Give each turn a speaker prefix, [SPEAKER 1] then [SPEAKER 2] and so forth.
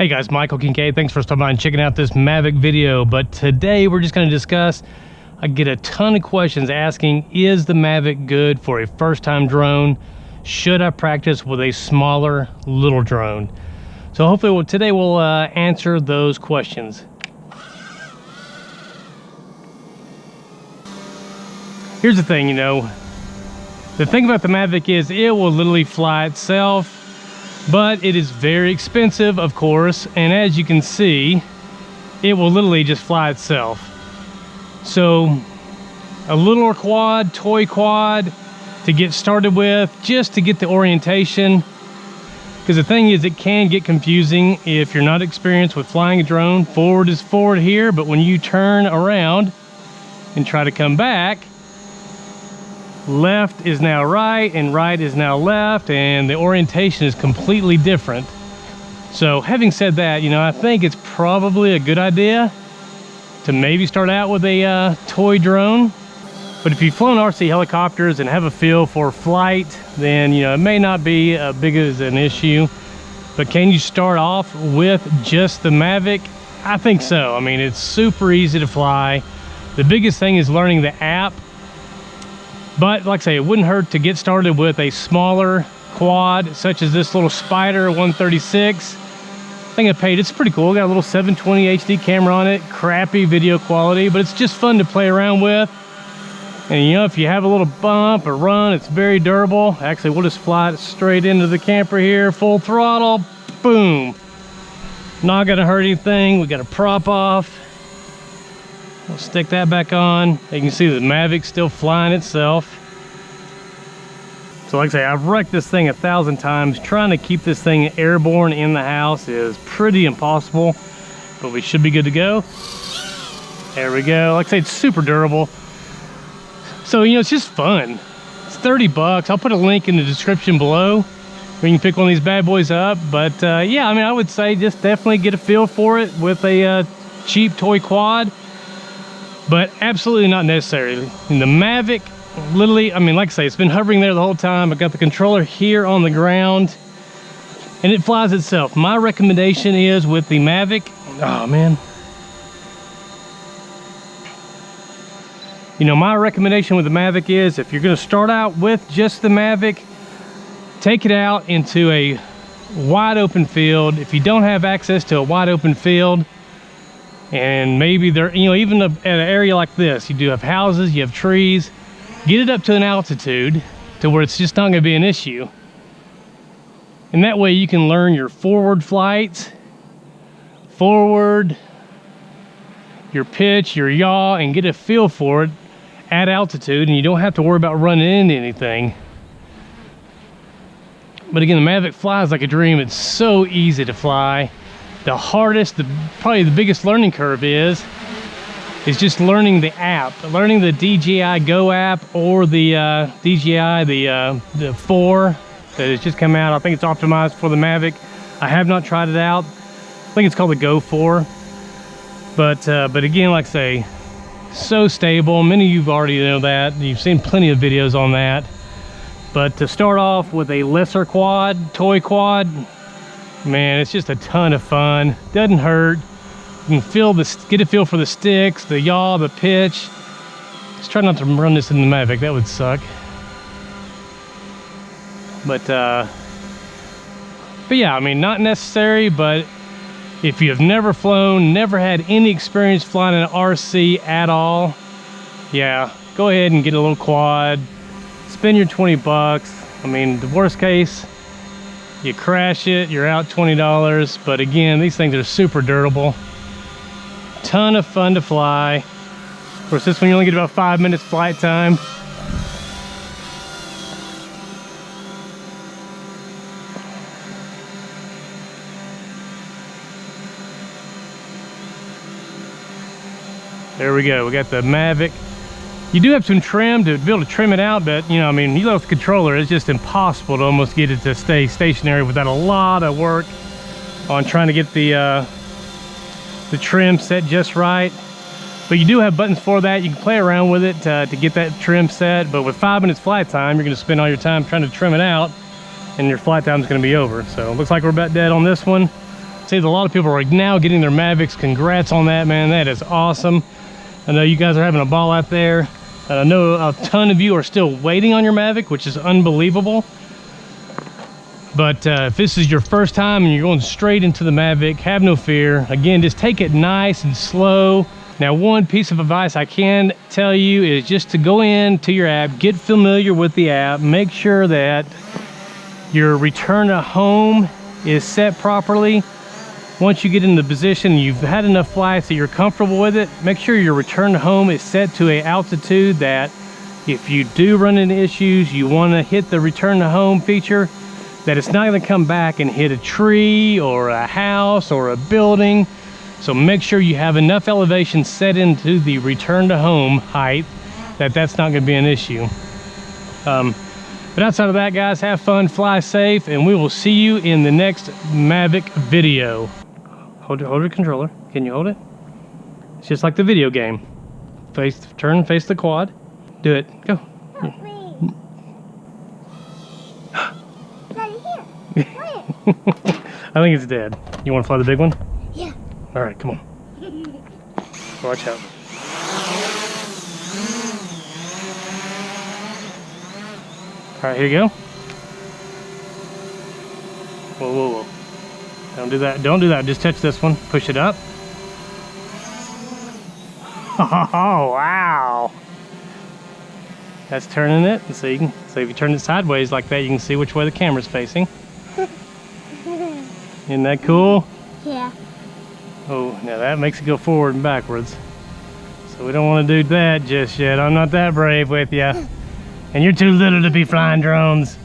[SPEAKER 1] Hey guys, Michael Kincaid. Thanks for stopping by and checking out this Mavic video. But today we're just going to discuss, I get a ton of questions asking, is the Mavic good for a first-time drone? Should I practice with a smaller little drone? So hopefully today we'll answer those questions. Here's the thing, the thing about the Mavic is it will literally fly itself. But it is very expensive, of course, and as you can see, it will literally just fly itself. So a little quad, toy quad to get started with, just to get the orientation. Because the thing is, it can get confusing if you're not experienced with flying a drone. Forward is forward here, but when you turn around and try to come back, left is now right and right is now left, and the orientation is completely different. So having said that, I think it's probably a good idea to maybe start out with a toy drone. But if you've flown RC helicopters and have a feel for flight, then it may not be as big as an issue. But can you start off with just the Mavic? I think so. I mean, it's super easy to fly. The biggest thing is learning the app. But like I say, it wouldn't hurt to get started with a smaller quad, such as this little Spider 136. I think I paid, it's pretty cool. Got a little 720 HD camera on it, crappy video quality, but it's just fun to play around with. And if you have a little bump or run, it's very durable. Actually, we'll just fly it straight into the camper here, full throttle, boom. Not gonna hurt anything. We got a prop off. We'll stick that back on. You can see the Mavic's still flying itself. So like I say, I've wrecked this thing 1,000 times. Trying to keep this thing airborne in the house is pretty impossible, but we should be good to go. There we go. Like I say, it's super durable. So, it's just fun. It's 30 bucks. I'll put a link in the description below where you can pick one of these bad boys up. But yeah, I would say just definitely get a feel for it with a cheap toy quad. But absolutely not necessary. And the Mavic, literally, like I say, it's been hovering there the whole time. I got the controller here on the ground, and it flies itself. My recommendation is with the Mavic, oh man. My recommendation with the Mavic is, if you're gonna start out with just the Mavic, take it out into a wide open field. If you don't have access to a wide open field, and maybe there, even at an area like this, you do have houses, you have trees, get it up to an altitude to where it's just not going to be an issue. And that way you can learn your forward flights, forward, your pitch, your yaw, and get a feel for it at altitude, and you don't have to worry about running into anything. But again, the Mavic flies like a dream. It's so easy to fly. The hardest, probably the biggest learning curve is just learning the app, learning the DJI Go app, or the DJI, the 4 that has just come out. I think it's optimized for the Mavic. I have not tried it out. I think it's called the Go 4. But again, like I say, so stable. Many of you already know that. You've seen plenty of videos on that. But to start off with a lesser quad, toy quad, man, it's just a ton of fun. Doesn't hurt. You can get a feel for the sticks, the yaw, the pitch. Just try not to run this in the Mavic. That would suck. But yeah, not necessary. But if you have never flown, never had any experience flying an RC at all, yeah, go ahead and get a little quad. Spend your 20 bucks. The worst case, you crash it, you're out $20. But again, these things are super durable. Ton of fun to fly. Of course, this one you only get about 5 minutes flight time. There we go. We got the Mavic. You do have some trim to be able to trim it out, but you load the controller, it's just impossible to almost get it to stay stationary without a lot of work on trying to get the trim set just right. But you do have buttons for that. You can play around with it to get that trim set. But with 5 minutes flight time, you're going to spend all your time trying to trim it out, and your flight time is going to be over. So it looks like we're about dead on this one. see that a lot of people are now getting their Mavics. Congrats on that, man. That is awesome. I know you guys are having a ball out there. And I know a ton of you are still waiting on your Mavic, which is unbelievable. But if this is your first time and you're going straight into the Mavic, have no fear. Again, just take it nice and slow. Now, one piece of advice I can tell you is just to go into your app, get familiar with the app, make sure that your return to home is set properly. Once you get in the position, you've had enough flights that you're comfortable with it, make sure your return to home is set to an altitude that if you do run into issues, you want to hit the return to home feature, that it's not going to come back and hit a tree or a house or a building. So make sure you have enough elevation set into the return to home height that that's not going to be an issue. But outside of that, guys, have fun, fly safe, and we will see you in the next Mavic video. Hold your controller. Can you hold it? It's just like the video game. Turn, face the quad. Do it. Go. I think it's dead. You want to fly the big one?
[SPEAKER 2] Yeah.
[SPEAKER 1] All right, come on. Watch out. All right, here you go. Whoa, whoa, whoa. Don't do that. Don't do that. Just touch this one. Push it up. Oh, wow. That's turning it. So you can, so if you turn it sideways like that, you can see which way the camera's facing. Isn't that cool?
[SPEAKER 2] Yeah.
[SPEAKER 1] Oh, now that makes it go forward and backwards. So we don't want to do that just yet. I'm not that brave with you. And you're too little to be flying drones.